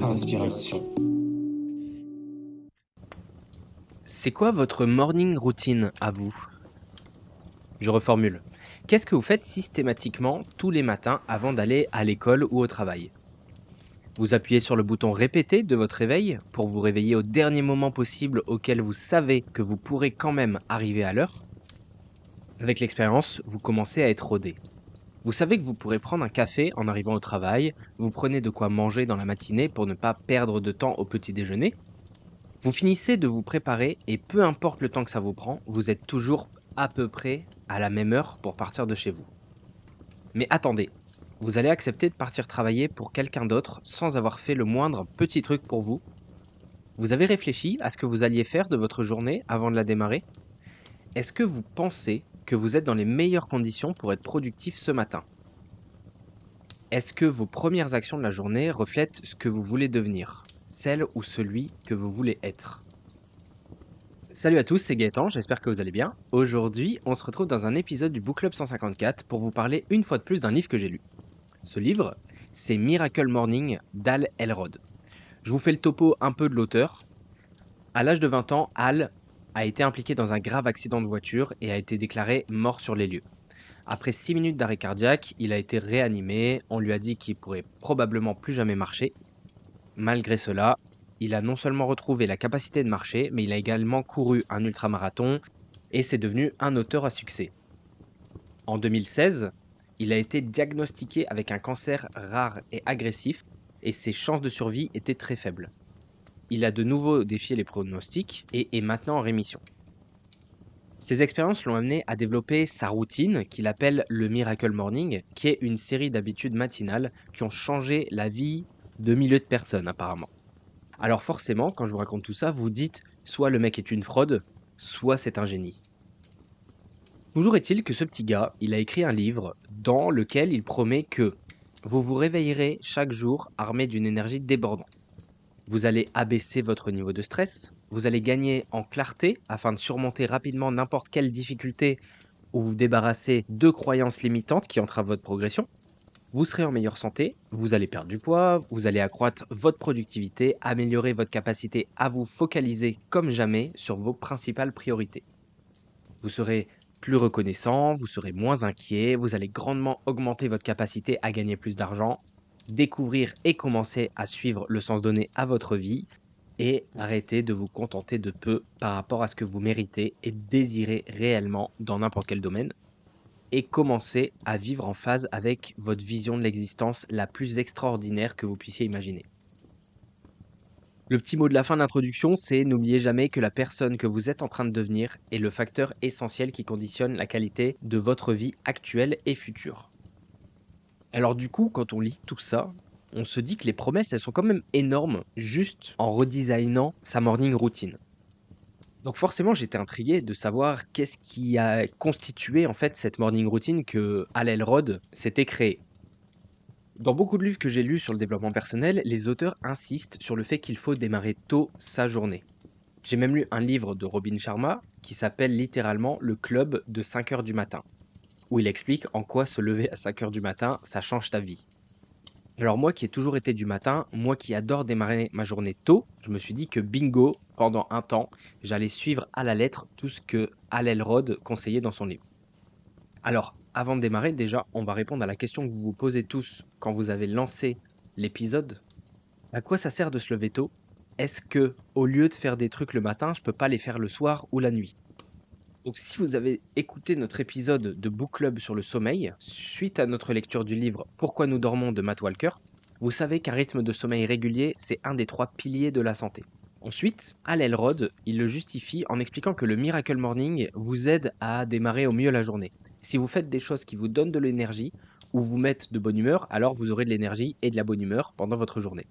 Inspiration. C'est quoi votre morning routine à vous? Je reformule. Qu'est-ce que vous faites systématiquement tous les matins avant d'aller à l'école ou au travail? Vous appuyez sur le bouton répéter de votre réveil pour vous réveiller au dernier moment possible auquel vous savez que vous pourrez quand même arriver à l'heure? Avec l'expérience, vous commencez à être rodé. Vous savez que vous pourrez prendre un café en arrivant au travail, vous prenez de quoi manger dans la matinée pour ne pas perdre de temps au petit déjeuner. Vous finissez de vous préparer et peu importe le temps que ça vous prend, vous êtes toujours à peu près à la même heure pour partir de chez vous. Mais attendez, vous allez accepter de partir travailler pour quelqu'un d'autre sans avoir fait le moindre petit truc pour vous. Vous avez réfléchi à ce que vous alliez faire de votre journée avant de la démarrer? Est-ce que vous pensez que vous êtes dans les meilleures conditions pour être productif ce matin? Est-ce que vos premières actions de la journée reflètent ce que vous voulez devenir, celle ou celui que vous voulez être? Salut à tous, c'est Gaëtan, j'espère que vous allez bien. Aujourd'hui, on se retrouve dans un épisode du Book Club 154 pour vous parler une fois de plus d'un livre que j'ai lu. Ce livre, c'est Miracle Morning d'Hal Elrod. Je vous fais le topo un peu de l'auteur. À l'âge de 20 ans, Hal a été impliqué dans un grave accident de voiture et a été déclaré mort sur les lieux. Après 6 minutes d'arrêt cardiaque, il a été réanimé, on lui a dit qu'il pourrait probablement plus jamais marcher. Malgré cela, il a non seulement retrouvé la capacité de marcher, mais il a également couru un ultramarathon et c'est devenu un auteur à succès. En 2016, il a été diagnostiqué avec un cancer rare et agressif et ses chances de survie étaient très faibles. Il a de nouveau défié les pronostics et est maintenant en rémission. Ces expériences l'ont amené à développer sa routine qu'il appelle le Miracle Morning, qui est une série d'habitudes matinales qui ont changé la vie de milliers de personnes apparemment. Alors forcément, quand je vous raconte tout ça, vous dites soit le mec est une fraude, soit c'est un génie. Toujours est-il que ce petit gars, il a écrit un livre dans lequel il promet que vous vous réveillerez chaque jour armé d'une énergie débordante. Vous allez abaisser votre niveau de stress, vous allez gagner en clarté afin de surmonter rapidement n'importe quelle difficulté ou vous débarrasser de croyances limitantes qui entravent votre progression. Vous serez en meilleure santé, vous allez perdre du poids, vous allez accroître votre productivité, améliorer votre capacité à vous focaliser comme jamais sur vos principales priorités. Vous serez plus reconnaissant, vous serez moins inquiet, vous allez grandement augmenter votre capacité à gagner plus d'argent, découvrir et commencer à suivre le sens donné à votre vie et arrêter de vous contenter de peu par rapport à ce que vous méritez et désirez réellement dans n'importe quel domaine et commencer à vivre en phase avec votre vision de l'existence la plus extraordinaire que vous puissiez imaginer. Le petit mot de la fin de l'introduction, c'est n'oubliez jamais que la personne que vous êtes en train de devenir est le facteur essentiel qui conditionne la qualité de votre vie actuelle et future. Alors du coup, quand on lit tout ça, on se dit que les promesses, elles sont quand même énormes juste en redesignant sa morning routine. Donc forcément, j'étais intrigué de savoir qu'est-ce qui a constitué en fait cette morning routine que Hal Elrod s'était créée. Dans beaucoup de livres que j'ai lus sur le développement personnel, les auteurs insistent sur le fait qu'il faut démarrer tôt sa journée. J'ai même lu un livre de Robin Sharma qui s'appelle littéralement Le Club de 5 heures du matin, où il explique en quoi se lever à 5 heures du matin, ça change ta vie. Alors moi qui ai toujours été du matin, moi qui adore démarrer ma journée tôt, je me suis dit que bingo, pendant un temps, j'allais suivre à la lettre tout ce que Hal Elrod conseillait dans son livre. Alors, avant de démarrer, déjà, on va répondre à la question que vous vous posez tous quand vous avez lancé l'épisode. À quoi ça sert de se lever tôt? Est-ce que, au lieu de faire des trucs le matin, je peux pas les faire le soir ou la nuit? Donc, si vous avez écouté notre épisode de Book Club sur le sommeil, suite à notre lecture du livre Pourquoi nous dormons de Matt Walker, vous savez qu'un rythme de sommeil régulier, c'est un des 3 piliers de la santé. Ensuite, Hal Elrod, il le justifie en expliquant que le Miracle Morning vous aide à démarrer au mieux la journée. Si vous faites des choses qui vous donnent de l'énergie ou vous mettent de bonne humeur, alors vous aurez de l'énergie et de la bonne humeur pendant votre journée.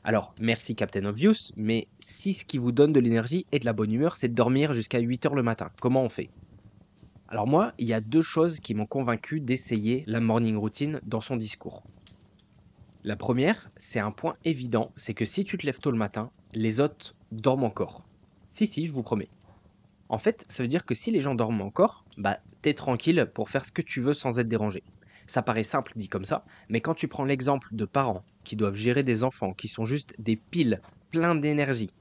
Alors, merci Captain Obvious, mais si ce qui vous donne de l'énergie et de la bonne humeur, c'est de dormir jusqu'à 8 heures le matin, comment on fait? Alors moi, il y a 2 choses qui m'ont convaincu d'essayer la morning routine dans son discours. La première, c'est un point évident, c'est que si tu te lèves tôt le matin, les autres dorment encore. Si, je vous promets. En fait, ça veut dire que si les gens dorment encore, bah t'es tranquille pour faire ce que tu veux sans être dérangé. Ça paraît simple dit comme ça, mais quand tu prends l'exemple de parents qui doivent gérer des enfants qui sont juste des piles pleins d'énergie,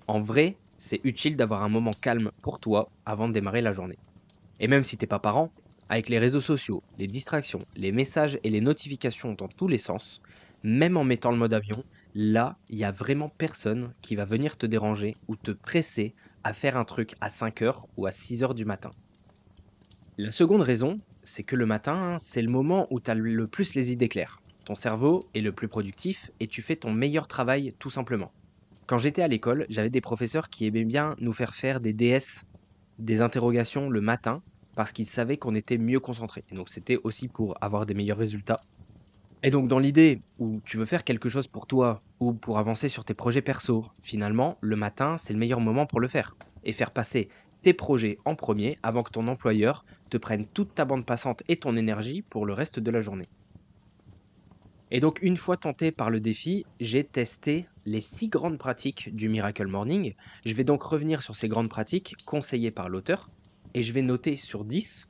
en vrai, c'est utile d'avoir un moment calme pour toi avant de démarrer la journée. Et même si t'es pas parent, avec les réseaux sociaux, les distractions, les messages et les notifications dans tous les sens, même en mettant le mode avion, là, il y a vraiment personne qui va venir te déranger ou te presser à faire un truc à 5 heures ou à 6 heures du matin. La seconde raison, c'est que le matin, c'est le moment où tu as le plus les idées claires. Ton cerveau est le plus productif et tu fais ton meilleur travail tout simplement. Quand j'étais à l'école, j'avais des professeurs qui aimaient bien nous faire faire des DS, des interrogations le matin, parce qu'ils savaient qu'on était mieux concentrés. Et donc c'était aussi pour avoir des meilleurs résultats. Et donc dans l'idée où tu veux faire quelque chose pour toi ou pour avancer sur tes projets perso, finalement, le matin, c'est le meilleur moment pour le faire. Et faire passer tes projets en premier avant que ton employeur te prenne toute ta bande passante et ton énergie pour le reste de la journée. Et donc une fois tenté par le défi, j'ai testé les 6 grandes pratiques du Miracle Morning. Je vais donc revenir sur ces grandes pratiques conseillées par l'auteur et je vais noter sur 10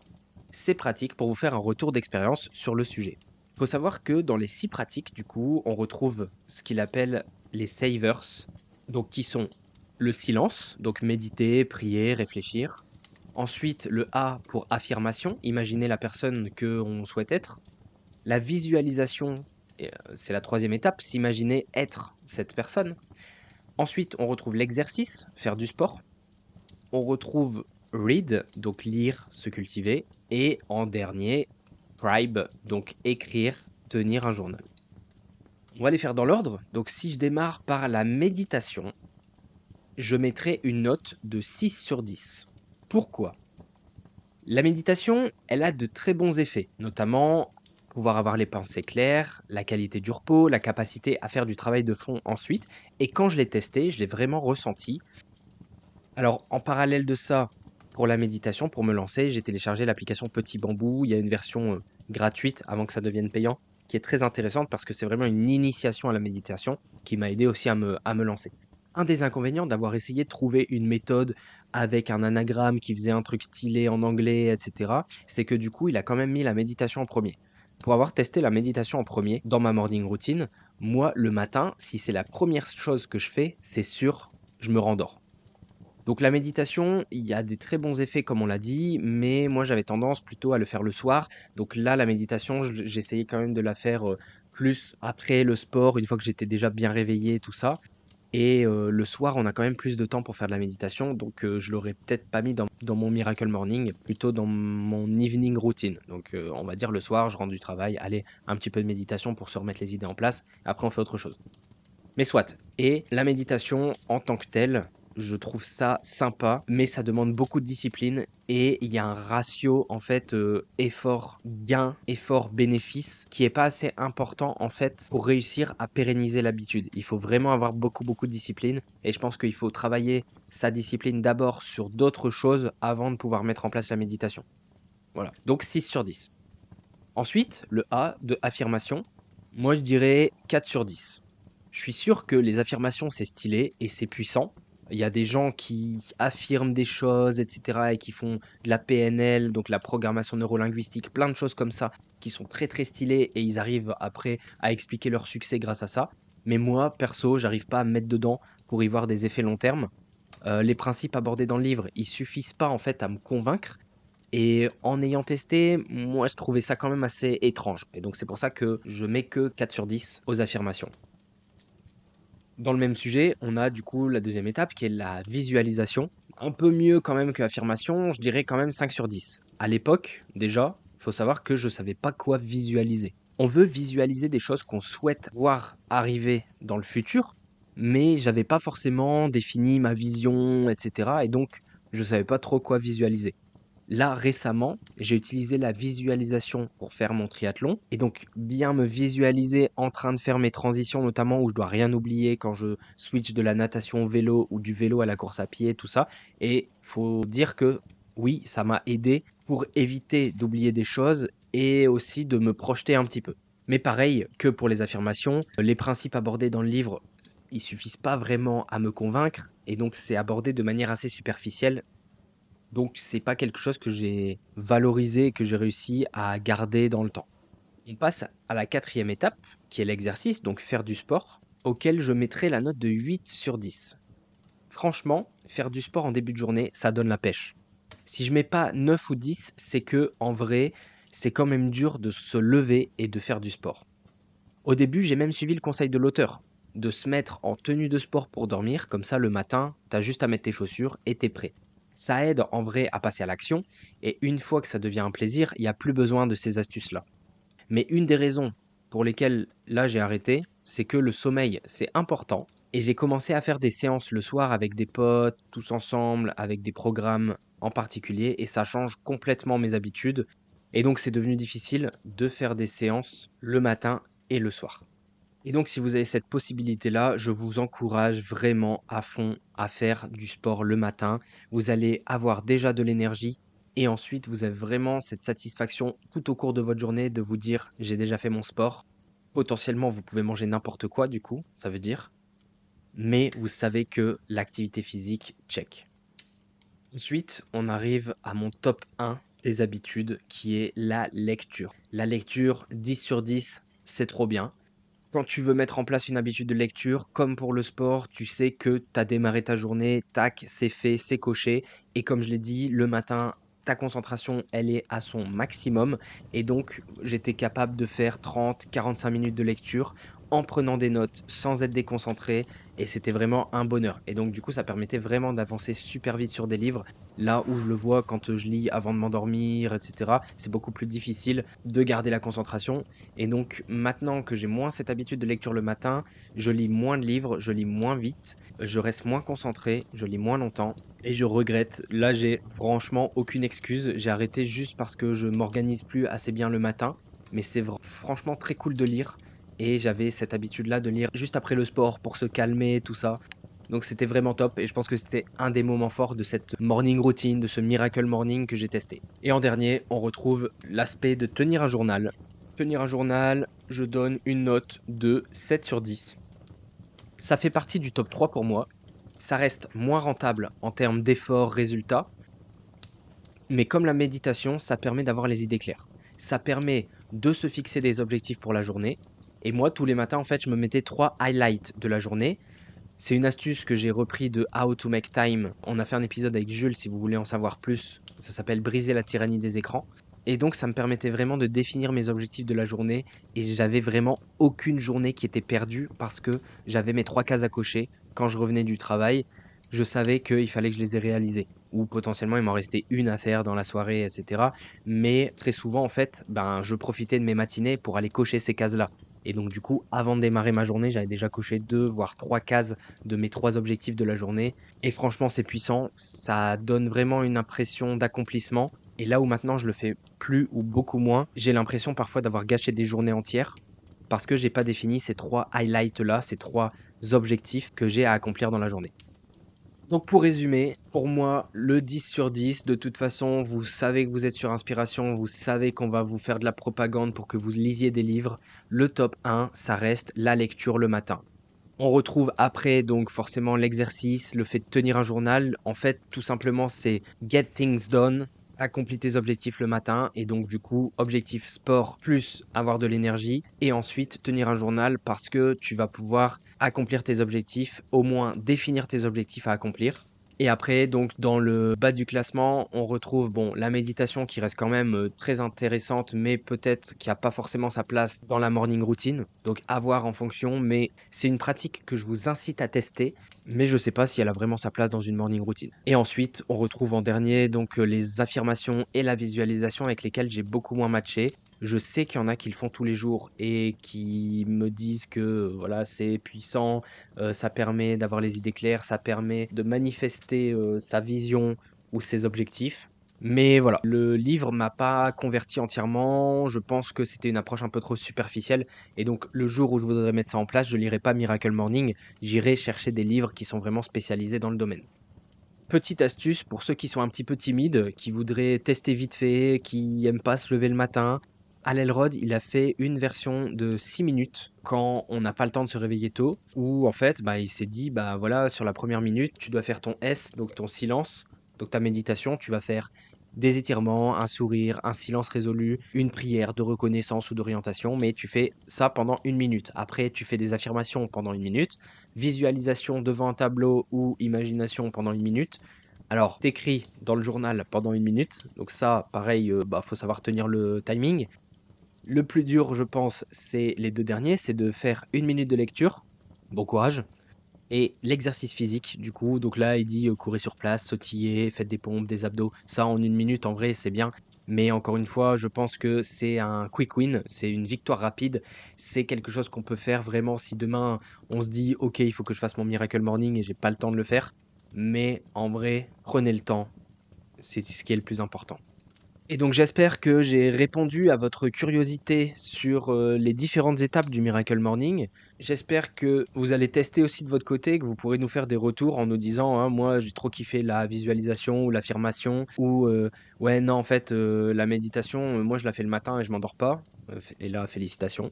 ces pratiques pour vous faire un retour d'expérience sur le sujet. Il faut savoir que dans les 6 pratiques, du coup, on retrouve ce qu'il appelle les savers, donc qui sont le silence, donc méditer, prier, réfléchir. Ensuite, le A pour affirmation, imaginer la personne que on souhaite être. La visualisation, c'est la troisième étape, s'imaginer être cette personne. Ensuite, on retrouve l'exercice, faire du sport. On retrouve read, donc lire, se cultiver. Et en dernier, scribe, donc écrire, tenir un journal. On va les faire dans l'ordre. Donc si je démarre par la méditation, je mettrai une note de 6 sur 10. Pourquoi? La méditation, elle a de très bons effets, notamment pouvoir avoir les pensées claires, la qualité du repos, la capacité à faire du travail de fond ensuite. Et quand je l'ai testé, je l'ai vraiment ressenti. Alors, en parallèle de ça, pour la méditation, pour me lancer, j'ai téléchargé l'application Petit Bambou. Il y a une version gratuite avant que ça devienne payant, qui est très intéressante parce que c'est vraiment une initiation à la méditation qui m'a aidé aussi à me lancer. Un des inconvénients d'avoir essayé de trouver une méthode avec un anagramme qui faisait un truc stylé en anglais, etc., c'est que du coup, il a quand même mis la méditation en premier. Pour avoir testé la méditation en premier dans ma morning routine, moi, le matin, si c'est la première chose que je fais, c'est sûr, je me rendors. Donc la méditation, il y a des très bons effets comme on l'a dit, mais moi j'avais tendance plutôt à le faire le soir. Donc là, la méditation, j'essayais quand même de la faire plus après le sport, une fois que j'étais déjà bien réveillé et tout ça. Et le soir, on a quand même plus de temps pour faire de la méditation, donc je l'aurais peut-être pas mis dans mon Miracle Morning, plutôt dans mon evening routine. Donc on va dire le soir, je rentre du travail, allez, un petit peu de méditation pour se remettre les idées en place, après on fait autre chose. Mais soit. Et la méditation en tant que telle, je trouve ça sympa, mais ça demande beaucoup de discipline et il y a un ratio en fait effort-gain, effort-bénéfice qui est pas assez important en fait pour réussir à pérenniser l'habitude. Il faut vraiment avoir beaucoup de discipline et je pense qu'il faut travailler sa discipline d'abord sur d'autres choses avant de pouvoir mettre en place la méditation. Voilà. Donc 6 sur 10. Ensuite, le A de affirmation, moi je dirais 4 sur 10. Je suis sûr que les affirmations, c'est stylé et c'est puissant. Il y a des gens qui affirment des choses, etc., et qui font de la PNL, donc la programmation neurolinguistique, plein de choses comme ça, qui sont très stylées et ils arrivent après à expliquer leur succès grâce à ça. Mais moi, perso, j'arrive pas à me mettre dedans pour y voir des effets long terme. Les principes abordés dans le livre, ils suffisent pas en fait à me convaincre. Et en ayant testé, moi je trouvais ça quand même assez étrange. Et donc c'est pour ça que je mets que 4 sur 10 aux affirmations. Dans le même sujet, on a du coup la deuxième étape qui est la visualisation. Un peu mieux quand même que l'affirmation, je dirais quand même 5 sur 10. À l'époque, déjà, il faut savoir que je ne savais pas quoi visualiser. On veut visualiser des choses qu'on souhaite voir arriver dans le futur, mais j'avais pas forcément défini ma vision, etc. Et donc, je ne savais pas trop quoi visualiser. Là, récemment, j'ai utilisé la visualisation pour faire mon triathlon et donc bien me visualiser en train de faire mes transitions, notamment où je dois rien oublier quand je switch de la natation au vélo ou du vélo à la course à pied, tout ça. Et faut dire que oui, ça m'a aidé pour éviter d'oublier des choses et aussi de me projeter un petit peu. Mais pareil que pour les affirmations, les principes abordés dans le livre, ils suffisent pas vraiment à me convaincre et donc c'est abordé de manière assez superficielle, donc c'est pas quelque chose que j'ai valorisé et que j'ai réussi à garder dans le temps. On passe à la quatrième étape, qui est l'exercice, donc faire du sport, auquel je mettrai la note de 8 sur 10. Franchement, faire du sport en début de journée, ça donne la pêche. Si je mets pas 9 ou 10, c'est que, en vrai, c'est quand même dur de se lever et de faire du sport. Au début, j'ai même suivi le conseil de l'auteur, de se mettre en tenue de sport pour dormir, comme ça le matin, t'as juste à mettre tes chaussures et t'es prêt. Ça aide en vrai à passer à l'action, et une fois que ça devient un plaisir, il n'y a plus besoin de ces astuces-là. Mais une des raisons pour lesquelles là j'ai arrêté, c'est que le sommeil c'est important, et j'ai commencé à faire des séances le soir avec des potes, tous ensemble, avec des programmes en particulier, et ça change complètement mes habitudes. Et donc c'est devenu difficile de faire des séances le matin et le soir. Et donc si vous avez cette possibilité-là, je vous encourage vraiment à fond à faire du sport le matin. Vous allez avoir déjà de l'énergie et ensuite vous avez vraiment cette satisfaction tout au cours de votre journée de vous dire j'ai déjà fait mon sport. Potentiellement vous pouvez manger n'importe quoi du coup, ça veut dire. Mais vous savez que l'activité physique, check. Ensuite, on arrive à mon top 1 des habitudes qui est la lecture. La lecture, 10 sur 10, c'est trop bien. Quand tu veux mettre en place une habitude de lecture, comme pour le sport, tu sais que tu as démarré ta journée, tac, c'est fait, c'est coché. Et comme je l'ai dit, le matin, ta concentration, elle est à son maximum. Et donc, j'étais capable de faire 30, 45 minutes de lecture en prenant des notes sans être déconcentré. Et c'était vraiment un bonheur. Et donc, du coup, ça permettait vraiment d'avancer super vite sur des livres. Là où je le vois quand je lis avant de m'endormir, etc., c'est beaucoup plus difficile de garder la concentration. Et donc maintenant que j'ai moins cette habitude de lecture le matin, je lis moins de livres, je lis moins vite, je reste moins concentré, je lis moins longtemps et je regrette. Là, j'ai franchement aucune excuse. J'ai arrêté juste parce que je m'organise plus assez bien le matin, mais c'est franchement très cool de lire et j'avais cette habitude-là de lire juste après le sport pour se calmer, tout ça. Donc c'était vraiment top et je pense que c'était un des moments forts de cette morning routine, de ce miracle morning que j'ai testé. Et en dernier, on retrouve l'aspect de tenir un journal. Tenir un journal, je donne une note de 7 sur 10. Ça fait partie du top 3 pour moi. Ça reste moins rentable en termes d'effort, résultat. Mais comme la méditation, ça permet d'avoir les idées claires. Ça permet de se fixer des objectifs pour la journée. Et moi, tous les matins, en fait, je me mettais 3 highlights de la journée. C'est une astuce que j'ai repris de How to Make Time. On a fait un épisode avec Jules si vous voulez en savoir plus. Ça s'appelle Briser la tyrannie des écrans. Et donc ça me permettait vraiment de définir mes objectifs de la journée et j'avais vraiment aucune journée qui était perdue parce que j'avais mes 3 cases à cocher. Quand je revenais du travail, je savais qu'il fallait que je les ai réalisées. Ou potentiellement il m'en restait une à faire dans la soirée, etc. Mais très souvent en fait, je profitais de mes matinées pour aller cocher ces cases-là. Et donc du coup, avant de démarrer ma journée, j'avais déjà coché 2 voire 3 cases de mes 3 objectifs de la journée. Et franchement, c'est puissant, ça donne vraiment une impression d'accomplissement. Et là où maintenant je le fais plus ou beaucoup moins, j'ai l'impression parfois d'avoir gâché des journées entières parce que j'ai pas défini ces 3 highlights là, ces 3 objectifs que j'ai à accomplir dans la journée. Donc pour résumer, pour moi, le 10 sur 10, de toute façon, vous savez que vous êtes sur Inspiration, vous savez qu'on va vous faire de la propagande pour que vous lisiez des livres. Le top 1, ça reste la lecture le matin. On retrouve après donc forcément l'exercice, le fait de tenir un journal. En fait, tout simplement, c'est get things done, accomplir tes objectifs le matin et donc du coup, objectif sport plus avoir de l'énergie et ensuite tenir un journal parce que tu vas pouvoir accomplir tes objectifs, au moins définir tes objectifs à accomplir. Et après, donc dans le bas du classement, on retrouve la méditation qui reste quand même très intéressante, mais peut-être qui n'a pas forcément sa place dans la morning routine. Donc à voir en fonction, mais c'est une pratique que je vous incite à tester, mais je ne sais pas si elle a vraiment sa place dans une morning routine. Et ensuite, on retrouve en dernier donc les affirmations et la visualisation avec lesquelles j'ai beaucoup moins matché. Je sais qu'il y en a qui le font tous les jours et qui me disent que voilà, c'est puissant, ça permet d'avoir les idées claires, ça permet de manifester sa vision ou ses objectifs. Mais voilà, le livre m'a pas converti entièrement. Je pense que c'était une approche un peu trop superficielle. Et donc, le jour où je voudrais mettre ça en place, je lirai pas Miracle Morning. J'irai chercher des livres qui sont vraiment spécialisés dans le domaine. Petite astuce pour ceux qui sont un petit peu timides, qui voudraient tester vite fait, qui aiment pas se lever le matin. Al Elrod, il a fait une version de 6 minutes quand on n'a pas le temps de se réveiller tôt, où en fait, il s'est dit, voilà, sur la première minute, tu dois faire ton S, donc ton silence, donc ta méditation, tu vas faire des étirements, un sourire, un silence résolu, une prière de reconnaissance ou d'orientation, mais tu fais ça pendant 1 minute. Après, tu fais des affirmations pendant 1 minute, visualisation devant un tableau ou imagination pendant 1 minute. Alors, t'écris dans le journal pendant 1 minute, donc ça, pareil, faut savoir tenir le timing. Le plus dur, je pense, c'est les 2 derniers, c'est de faire 1 minute de lecture. Bon courage. Et l'exercice physique, du coup, donc là, il dit, courez sur place, sautillez, faites des pompes, des abdos. Ça, en 1 minute, en vrai, c'est bien. Mais encore une fois, je pense que c'est un quick win, c'est une victoire rapide. C'est quelque chose qu'on peut faire vraiment si demain, on se dit: «OK, il faut que je fasse mon miracle morning et j'ai pas le temps de le faire». Mais en vrai, prenez le temps, c'est ce qui est le plus important. Et donc j'espère que j'ai répondu à votre curiosité sur, les différentes étapes du Miracle Morning. J'espère que vous allez tester aussi de votre côté, que vous pourrez nous faire des retours en nous disant, hein: «Moi, j'ai trop kiffé la visualisation ou l'affirmation» ou «Ouais, non, en fait, la méditation, moi, je la fais le matin et je m'endors pas». F et là, félicitations.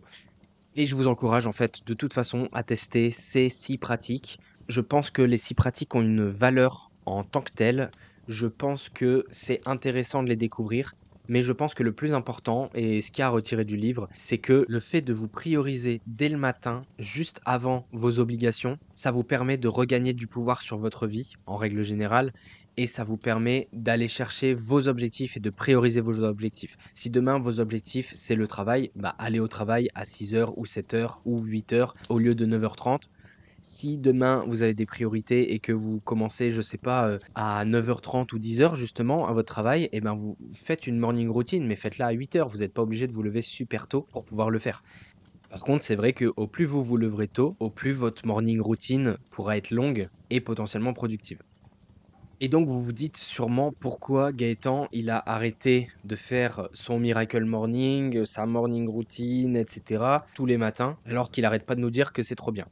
Et je vous encourage, en fait, de toute façon, à tester ces 6 pratiques. Je pense que les 6 pratiques ont une valeur en tant que telles. Je pense que c'est intéressant de les découvrir, mais je pense que le plus important et ce qu'il y a à retirer du livre, c'est que le fait de vous prioriser dès le matin, juste avant vos obligations, ça vous permet de regagner du pouvoir sur votre vie, en règle générale, et ça vous permet d'aller chercher vos objectifs et de prioriser vos objectifs. Si demain vos objectifs c'est le travail, bah allez au travail à 6 heures ou 7 heures ou 8 heures au lieu de 9h30. Si demain vous avez des priorités et que vous commencez, je sais pas, à 9h30 ou 10 heures justement à votre travail, et ben vous faites une morning routine, mais faites-la à 8 heures. Vous n'êtes pas obligé de vous lever super tôt pour pouvoir le faire. Par contre, c'est vrai que au plus vous vous leverez tôt, au plus votre morning routine pourra être longue et potentiellement productive. Et donc vous vous dites sûrement pourquoi Gaëtan, il a arrêté de faire son Miracle Morning, sa morning routine, et cetera, tous les matins, alors qu'il arrête pas de nous dire que c'est trop bien.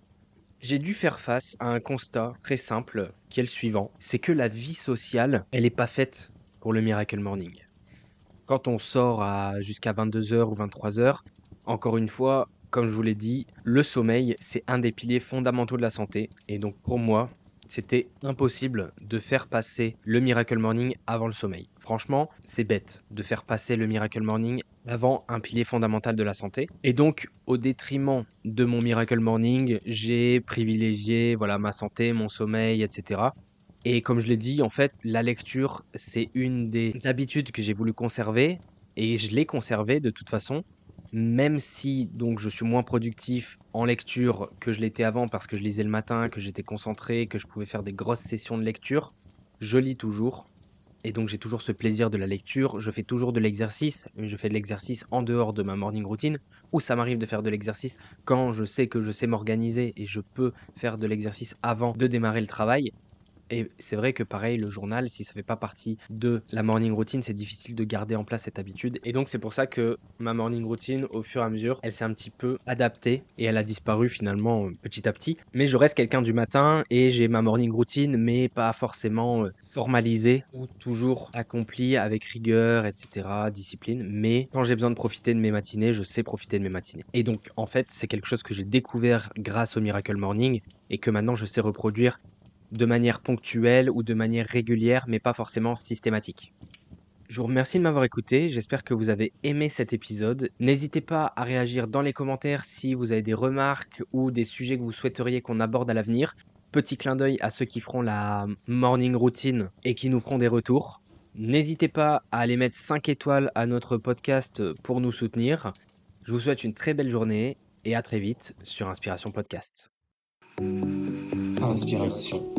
J'ai dû faire face à un constat très simple, qui est le suivant, c'est que la vie sociale, elle est pas faite pour le Miracle Morning. Quand on sort à jusqu'à 22 heures ou 23 heures, encore une fois, comme je vous l'ai dit, le sommeil, c'est un des piliers fondamentaux de la santé. Et donc pour moi, c'était impossible de faire passer le Miracle Morning avant le sommeil. Franchement, c'est bête de faire passer le Miracle Morning avant un pilier fondamental de la santé. Et donc, au détriment de mon Miracle Morning, j'ai privilégié voilà, ma santé, mon sommeil, etc. Et comme je l'ai dit, en fait, la lecture, c'est une des habitudes que j'ai voulu conserver et je l'ai conservée de toute façon, même si donc je suis moins productif en lecture que je l'étais avant parce que je lisais le matin, que j'étais concentré, que je pouvais faire des grosses sessions de lecture. Je lis toujours et donc j'ai toujours ce plaisir de la lecture. Je fais toujours de l'exercice, mais je fais de l'exercice en dehors de ma morning routine ou ça m'arrive de faire de l'exercice quand je sais que je sais m'organiser et je peux faire de l'exercice avant de démarrer le travail. Et c'est vrai que pareil, le journal, si ça fait pas partie de la morning routine, c'est difficile de garder en place cette habitude. Et donc c'est pour ça que ma morning routine, au fur et à mesure, elle s'est un petit peu adaptée et elle a disparu finalement petit à petit. Mais je reste quelqu'un du matin et j'ai ma morning routine, mais pas forcément formalisée ou toujours accomplie avec rigueur, etc., discipline. Mais quand j'ai besoin de profiter de mes matinées, je sais profiter de mes matinées. Et donc en fait, c'est quelque chose que j'ai découvert grâce au Miracle Morning et que maintenant je sais reproduire de manière ponctuelle ou de manière régulière, mais pas forcément systématique. Je vous remercie de m'avoir écouté, j'espère que vous avez aimé cet épisode. N'hésitez pas à réagir dans les commentaires si vous avez des remarques ou des sujets que vous souhaiteriez qu'on aborde à l'avenir. Petit clin d'œil à ceux qui feront la morning routine et qui nous feront des retours. N'hésitez pas à aller mettre 5 étoiles à notre podcast pour nous soutenir. Je vous souhaite une très belle journée et à très vite sur Inspiration Podcast. Inspiration.